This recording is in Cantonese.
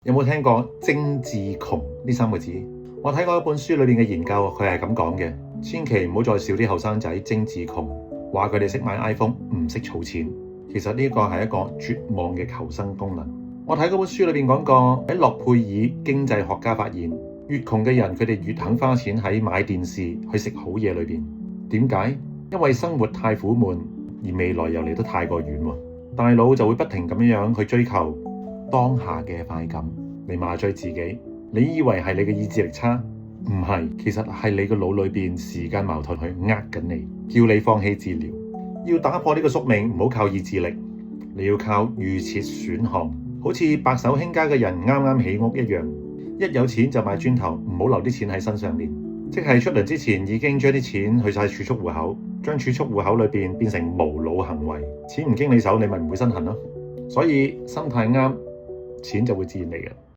有冇聽過精緻窮呢3個字？我睇過一本書裏面嘅研究，佢係咁講嘅：千祈唔好再笑啲後生仔精緻窮，話佢哋識買 iPhone 唔識儲錢。其實呢個係一個絕望嘅求生功能。我睇嗰本書裏面講過，喺諾貝爾經濟學家發現，越窮嘅人佢哋越肯花錢喺買電視去食好嘢裏面。點解？因為生活太苦悶，而未來又離得太過遠喎，大腦就會不停咁樣去追求當下嘅快感嚟麻醉自己。你以為係你嘅意志力差？唔係，其實係你個腦裏邊時間矛盾去呃緊你，叫你放棄治療。要打破呢個宿命，唔好靠意志力，你要靠預設選項。好似白手興家嘅人啱啱起屋一樣，一有錢就買磚頭，唔好留啲錢喺身上面。即係出糧之前已經將啲錢去晒儲蓄戶口，將儲蓄戶口裏邊變成無腦行為。錢唔經你手，你咪唔會身痕咯。所以心態啱，錢就會自然嚟嘅。